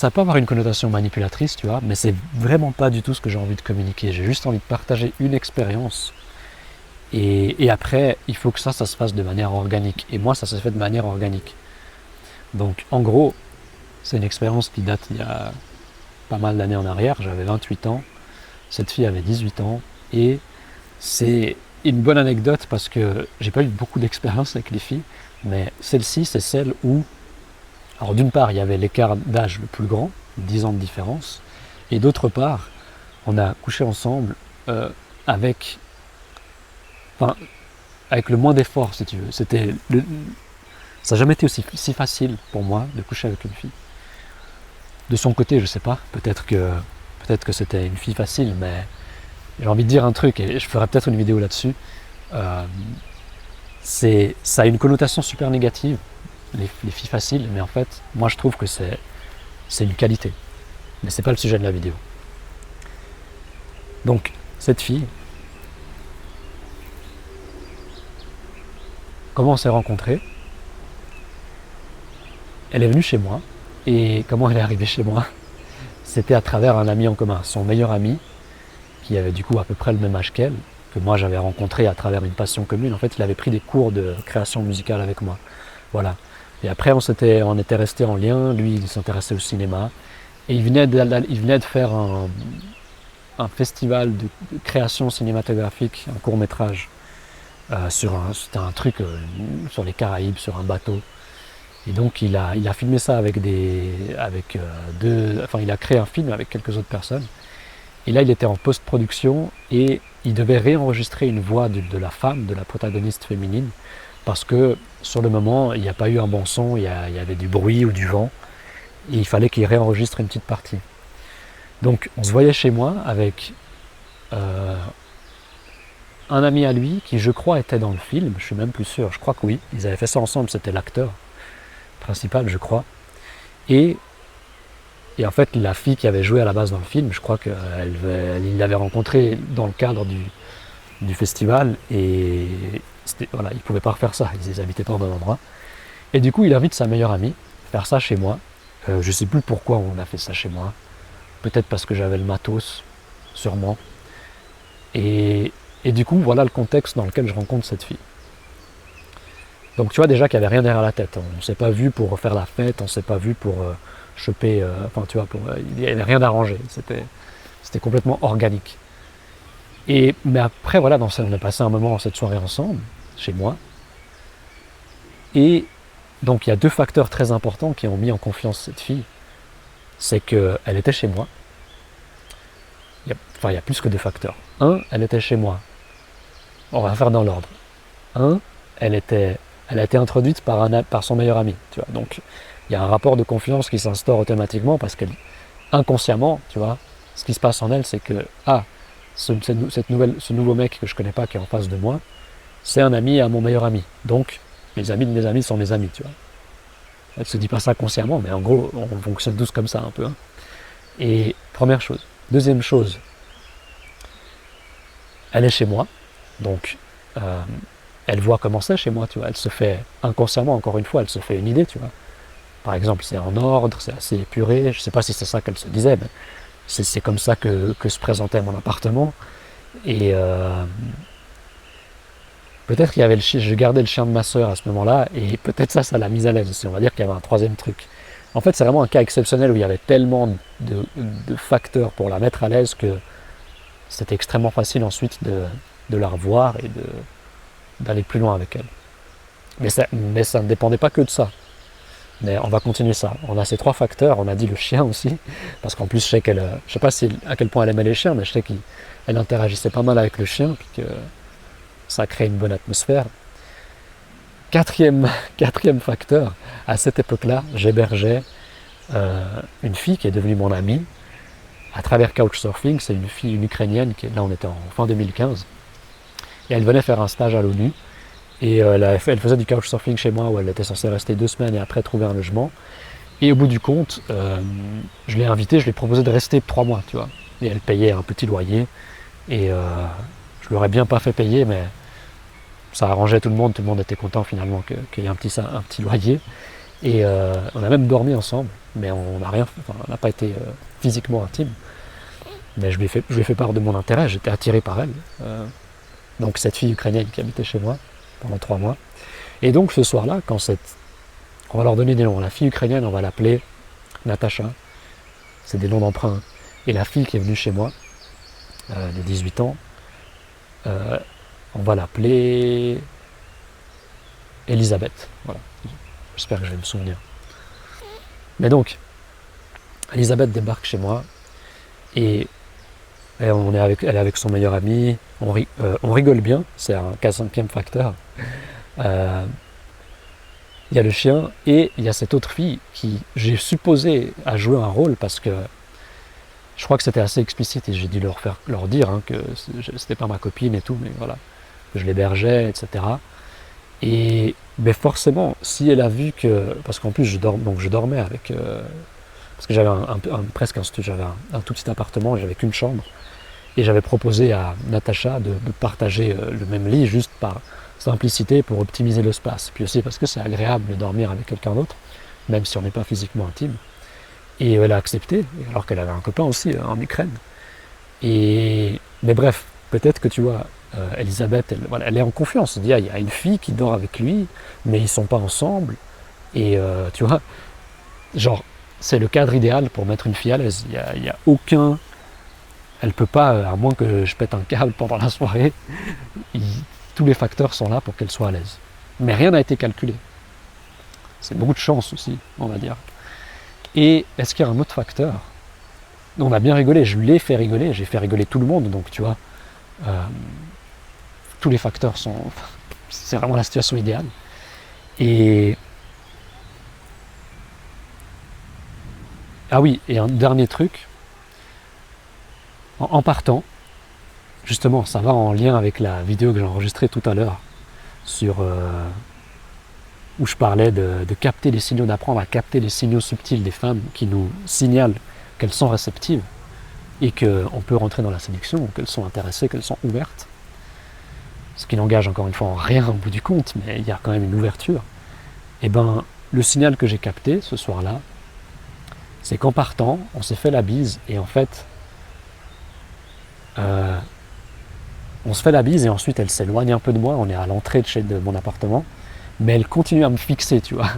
ça peut avoir une connotation manipulatrice, tu vois, mais c'est vraiment pas du tout ce que j'ai envie de communiquer. J'ai juste envie de partager une expérience. Et après, il faut que ça se fasse de manière organique. Et moi, ça se fait de manière organique. Donc, en gros, c'est une expérience qui date il y a pas mal d'années en arrière. J'avais 28 ans. Cette fille avait 18 ans. Et c'est une bonne anecdote parce que j'ai pas eu beaucoup d'expérience avec les filles. Mais celle-ci, c'est celle où... Alors d'une part, il y avait l'écart d'âge le plus grand, 10 ans de différence. Et d'autre part, on a couché ensemble avec... Enfin, avec le moins d'efforts, si tu veux. Ça n'a jamais été aussi si facile pour moi de coucher avec une fille. De son côté, je sais pas. Peut-être que c'était une fille facile, mais j'ai envie de dire un truc, et je ferai peut-être une vidéo là-dessus. Ça a une connotation super négative, les filles faciles, mais en fait, moi je trouve que c'est une qualité. Mais c'est pas le sujet de la vidéo. Donc, cette fille, comment on s'est rencontrés? Elle est venue chez moi, et comment elle est arrivée chez moi? C'était à travers un ami en commun, son meilleur ami, qui avait du coup à peu près le même âge qu'elle, que moi j'avais rencontré à travers une passion commune. En fait, il avait pris des cours de création musicale avec moi. Voilà. Et après, on était restés en lien. Lui, il s'intéressait au cinéma. Et il venait de faire un festival de création cinématographique, un court-métrage. C'était un truc sur les Caraïbes, sur un bateau. Et donc, il a filmé ça avec il a créé un film avec quelques autres personnes. Et là, il était en post-production et il devait réenregistrer une voix de la femme, de la protagoniste féminine, parce que sur le moment, il n'y a pas eu un bon son, il y avait du bruit ou du vent, et il fallait qu'il réenregistre une petite partie. Donc, on se voyait chez moi avec un ami à lui qui, je crois, était dans le film, je suis même plus sûr, je crois que oui, ils avaient fait ça ensemble, c'était l'acteur principal, je crois. Et en fait, la fille qui avait joué à la base dans le film, je crois qu'il l'avait rencontrée dans le cadre du festival et voilà, il ne pouvait pas refaire ça, ils n'habitaient pas au même endroit. Et du coup, il invite sa meilleure amie à faire ça chez moi. Je ne sais plus pourquoi on a fait ça chez moi. Peut-être parce que j'avais le matos, sûrement. Et du coup, voilà le contexte dans lequel je rencontre cette fille. Donc tu vois déjà qu'il n'y avait rien derrière la tête. On ne s'est pas vu pour faire la fête, on ne s'est pas vu pour choper... tu vois, il n'y avait rien d'arrangé. C'était complètement organique. Mais après, voilà, on a passé un moment cette soirée ensemble, chez moi. Et donc il y a deux facteurs très importants qui ont mis en confiance cette fille. C'est qu'elle était chez moi. Il y a plus que deux facteurs. Un, elle était chez moi. On va faire dans l'ordre. Un, elle a été introduite par son meilleur ami. Tu vois. Donc il y a un rapport de confiance qui s'instaure automatiquement parce qu'inconsciemment, tu vois, ce qui se passe en elle, c'est que ce nouveau mec que je connais pas qui est en face de moi, c'est un ami à mon meilleur ami. Donc les amis de mes amis sont mes amis, tu vois. Elle se dit pas ça consciemment, mais en gros, on fonctionne tous comme ça un peu. Hein. Et première chose. Deuxième chose, elle est chez moi, donc elle voit comment c'est chez moi, tu vois. Elle se fait inconsciemment, encore une fois, elle se fait une idée, tu vois. Par exemple, c'est en ordre, c'est assez épuré. Je sais pas si c'est ça qu'elle se disait, mais c'est comme ça que se présentait mon appartement. Et peut-être qu'il y avait je gardais le chien de ma sœur à ce moment-là, et peut-être ça l'a mise à l'aise aussi. On va dire qu'il y avait un troisième truc. En fait, c'est vraiment un cas exceptionnel où il y avait tellement de facteurs pour la mettre à l'aise que c'était extrêmement facile ensuite de la revoir et d'aller plus loin avec elle. Mais ça ne dépendait pas que de ça. Mais on va continuer ça. On a ces trois facteurs, on a dit le chien aussi, parce qu'en plus je sais je sais pas à quel point elle aimait les chiens, mais je sais qu'elle interagissait pas mal avec le chien, puis que ça crée une bonne atmosphère. Quatrième facteur, à cette époque-là, j'hébergeais une fille qui est devenue mon amie à travers Couchsurfing. C'est une Ukrainienne, là on était en fin 2015, et elle venait faire un stage à l'ONU, et elle faisait du couchsurfing chez moi où elle était censée rester 2 semaines et après trouver un logement. Et au bout du compte, je l'ai invitée, je lui ai proposé de rester 3 mois, tu vois. Et elle payait un petit loyer, et je l'aurais bien pas fait payer, mais ça arrangeait tout le monde était content finalement qu'il y ait un petit loyer. Et on a même dormi ensemble, mais on n'a rien, enfin, on n'a pas été physiquement intime. Mais je lui ai fait part de mon intérêt, j'étais attiré par elle. Donc cette fille ukrainienne qui habitait chez moi pendant 3 mois. Et donc ce soir-là, on va leur donner des noms. La fille ukrainienne, on va l'appeler Natacha. C'est des noms d'emprunt. Et la fille qui est venue chez moi, de 18 ans, on va l'appeler Elisabeth. Voilà. J'espère que je vais me souvenir. Mais donc, Elisabeth débarque chez moi et elle est avec son meilleur ami. On rigole bien, c'est un 5e facteur. Il y a le chien et il y a cette autre fille qui, j'ai supposé, a joué un rôle parce que je crois que c'était assez explicite et j'ai dû leur dire que c'était pas ma copine et tout, mais voilà, que je l'hébergeais, etc. Et mais forcément, si elle a vu que, parce qu'en plus je dormais avec, parce que j'avais j'avais un tout petit appartement, j'avais qu'une chambre, et j'avais proposé à Natacha de partager le même lit juste par simplicité pour optimiser l'espace, puis aussi parce que c'est agréable de dormir avec quelqu'un d'autre, même si on n'est pas physiquement intime. Et elle a accepté, alors qu'elle avait un copain aussi en Ukraine. Mais bref, peut-être que tu vois, Elisabeth, elle est en confiance. Il y a une fille qui dort avec lui, mais ils sont pas ensemble. Et tu vois, genre, c'est le cadre idéal pour mettre une fille à l'aise. Il y a aucun... Elle peut pas, à moins que je pète un câble pendant la soirée, tous les facteurs sont là pour qu'elle soit à l'aise. Mais rien n'a été calculé. C'est beaucoup de chance aussi, on va dire. Et est-ce qu'il y a un autre facteur? On a bien rigolé, je l'ai fait rigoler, j'ai fait rigoler tout le monde, donc tu vois, tous les facteurs sont... C'est vraiment la situation idéale. Et... Ah oui, et un dernier truc, en partant, justement, ça va en lien avec la vidéo que j'ai enregistrée tout à l'heure, où je parlais de capter les signaux, d'apprendre à capter les signaux subtils des femmes qui nous signalent qu'elles sont réceptives et qu'on peut rentrer dans la séduction, qu'elles sont intéressées, qu'elles sont ouvertes. Ce qui n'engage encore une fois en rien au bout du compte, mais il y a quand même une ouverture. Et ben, le signal que j'ai capté ce soir-là, c'est qu'en partant, on s'est fait la bise et en fait, on se fait la bise et ensuite elle s'éloigne un peu de moi, on est à l'entrée de mon appartement, mais elle continue à me fixer, tu vois.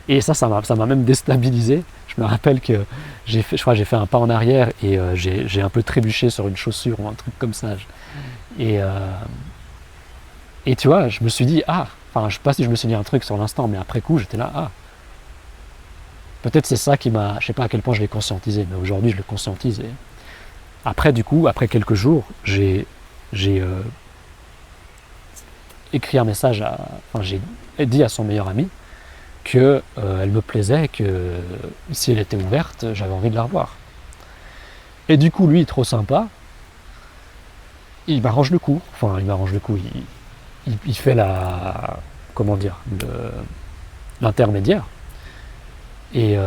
Et ça m'a même déstabilisé. Je me rappelle que je crois que j'ai fait un pas en arrière et j'ai un peu trébuché sur une chaussure ou un truc comme ça. Et tu vois, je me suis dit, je sais pas si je me suis dit un truc sur l'instant, mais après coup, j'étais là, peut-être c'est ça qui m'a, je sais pas à quel point je l'ai conscientisé, mais aujourd'hui je le conscientise. Et après, du coup, après quelques jours, j'ai écrit un message j'ai dit à son meilleur ami que elle me plaisait, que si elle était ouverte, j'avais envie de la revoir. Et du coup, lui, trop sympa, il m'arrange le coup. Il fait l'intermédiaire. Et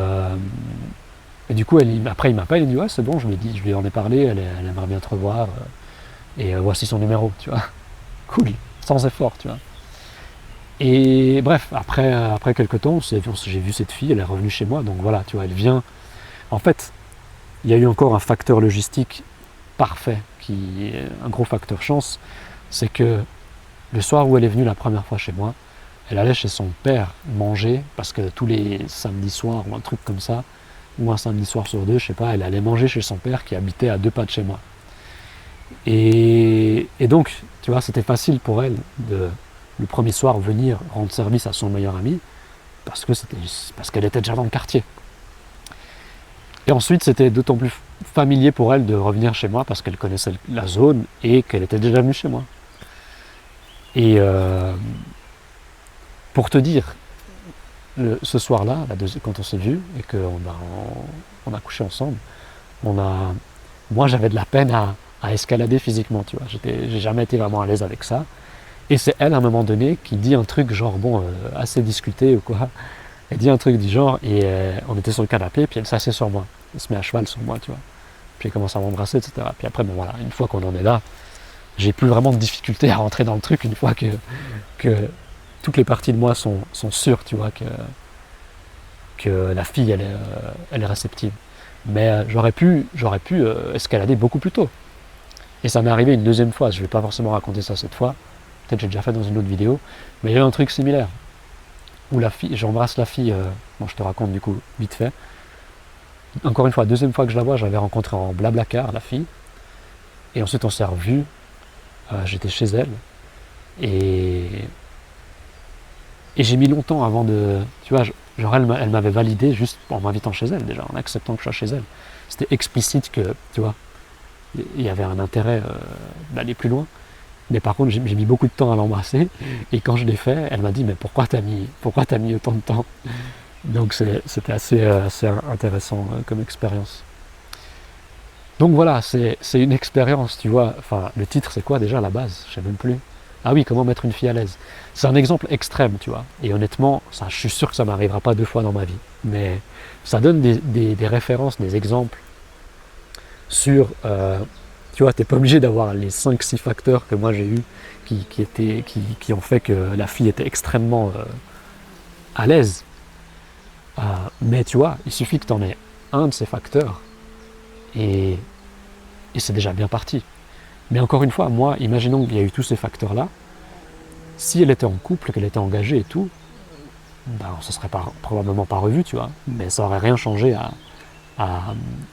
du coup, après, il m'appelle, il me dit ouais, c'est bon, je lui en ai parlé, elle aimerait bien te revoir. Et voici son numéro, tu vois. Cool, sans effort, tu vois. Et bref, après quelques temps, j'ai vu cette fille, elle est revenue chez moi, donc voilà, tu vois, elle vient. En fait, il y a eu encore un facteur logistique parfait, qui est un gros facteur chance, c'est que le soir où elle est venue la première fois chez moi, elle allait chez son père manger, parce que tous les samedis soirs, ou un truc comme ça, ou un samedi soir sur 2, je sais pas, elle allait manger chez son père qui habitait à 2 pas de chez moi. Et donc, tu vois, c'était facile pour elle de, le premier soir, venir rendre service à son meilleur ami, parce qu'elle était déjà dans le quartier. Et ensuite, c'était d'autant plus familier pour elle de revenir chez moi, parce qu'elle connaissait la zone et qu'elle était déjà venue chez moi. Et pour te dire, ce soir-là, quand on s'est vu et qu'on a couché ensemble, moi j'avais de la peine à escalader physiquement, tu vois. J'ai jamais été vraiment à l'aise avec ça. Et c'est elle, à un moment donné, qui dit un truc genre, assez discuté ou quoi. Elle dit un truc du genre, et on était sur le canapé, puis elle s'assied sur moi. Elle se met à cheval sur moi, tu vois. Puis elle commence à m'embrasser, etc. Puis après, voilà, une fois qu'on en est là, j'ai plus vraiment de difficulté à rentrer dans le truc, une fois que toutes les parties de moi sont sûres, tu vois, que la fille, elle est réceptive. Mais j'aurais pu escalader beaucoup plus tôt. Et ça m'est arrivé une deuxième fois, je ne vais pas forcément raconter ça cette fois, peut-être j'ai déjà fait dans une autre vidéo, mais il y a eu un truc similaire, où la fille, j'embrasse la fille, bon je te raconte du coup vite fait, encore une fois, deuxième fois que je la vois, je l'avais rencontrée en Blablacar, la fille, et ensuite on s'est revus, j'étais chez elle, et j'ai mis longtemps avant de, tu vois, genre elle m'avait validé juste en m'invitant chez elle déjà, en acceptant que je sois chez elle. C'était explicite que, tu vois, il y avait un intérêt d'aller plus loin. Mais par contre, j'ai mis beaucoup de temps à l'embrasser. Et quand je l'ai fait, elle m'a dit, mais pourquoi t'as mis autant de temps? Donc c'était assez intéressant comme expérience. Donc voilà, c'est une expérience, tu vois. Enfin, le titre, c'est quoi déjà à la base? Je sais même plus. Ah oui, comment mettre une fille à l'aise. C'est un exemple extrême, tu vois. Et honnêtement, ça, je suis sûr que ça m'arrivera pas 2 fois dans ma vie. Mais ça donne des références, des exemples sur, tu vois, t'es pas obligé d'avoir les 5-6 facteurs que moi j'ai eu qui ont fait que la fille était extrêmement à l'aise. Mais tu vois, il suffit que tu en aies un de ces facteurs et c'est déjà bien parti. Mais encore une fois, moi, imaginons qu'il y a eu tous ces facteurs-là, si elle était en couple, qu'elle était engagée et tout, ben, on se serait probablement pas revu, tu vois, mais ça aurait rien changé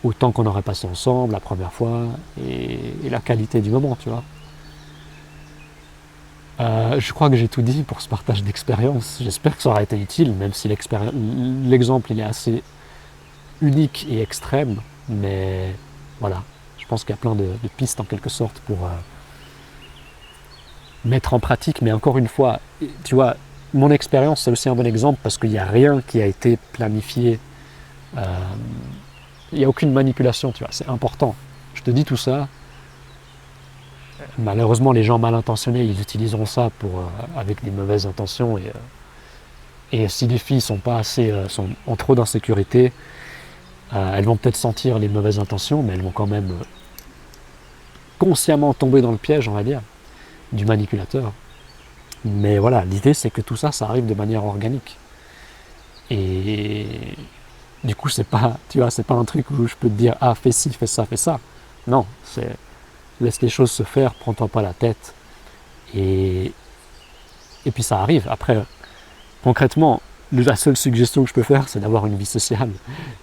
au temps qu'on aurait passé ensemble la première fois et la qualité du moment, tu vois. Je crois que j'ai tout dit pour ce partage d'expérience. J'espère que ça aura été utile, même si l'exemple il est assez unique et extrême, mais voilà, je pense qu'il y a plein de pistes en quelque sorte pour mettre en pratique, mais encore une fois, tu vois, mon expérience c'est aussi un bon exemple parce qu'il n'y a rien qui a été planifié, il n'y a aucune manipulation, tu vois, c'est important. Je te dis tout ça, malheureusement les gens mal intentionnés ils utiliseront ça avec des mauvaises intentions et si les filles sont pas assez, sont en trop d'insécurité, elles vont peut-être sentir les mauvaises intentions, mais elles vont quand même consciemment tomber dans le piège, on va dire, du manipulateur. Mais voilà, l'idée c'est que tout ça, ça arrive de manière organique. Et du coup, c'est pas, tu vois, c'est pas un truc où je peux te dire, ah, fais ci, fais ça, fais ça. Non, c'est laisse les choses se faire, prends-toi pas la tête. Et puis ça arrive. Après, concrètement, la seule suggestion que je peux faire, c'est d'avoir une vie sociale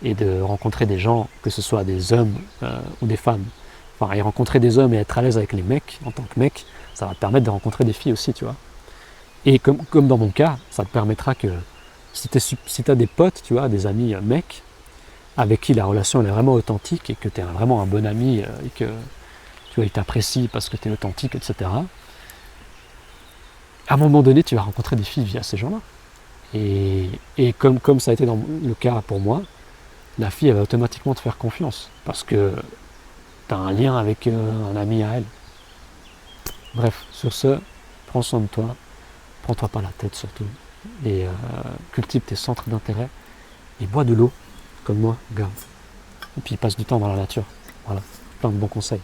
et de rencontrer des gens, que ce soit des hommes ou des femmes. Enfin, et rencontrer des hommes et être à l'aise avec les mecs, en tant que mec, ça va te permettre de rencontrer des filles aussi, tu vois. Et comme dans mon cas, ça te permettra que si tu as des potes, tu vois, des amis mecs, avec qui la relation elle est vraiment authentique et que tu es vraiment un bon ami et que tu vois, ils t'apprécient parce que tu es authentique, etc. À un moment donné, tu vas rencontrer des filles via ces gens-là. Et comme ça a été dans le cas pour moi, la fille elle va automatiquement te faire confiance parce que tu as un lien avec un ami à elle. Bref, sur ce, prends soin de toi, prends-toi pas la tête surtout, et cultive tes centres d'intérêt, et bois de l'eau, comme moi, regarde. Et puis passe du temps dans la nature. Voilà, plein de bons conseils.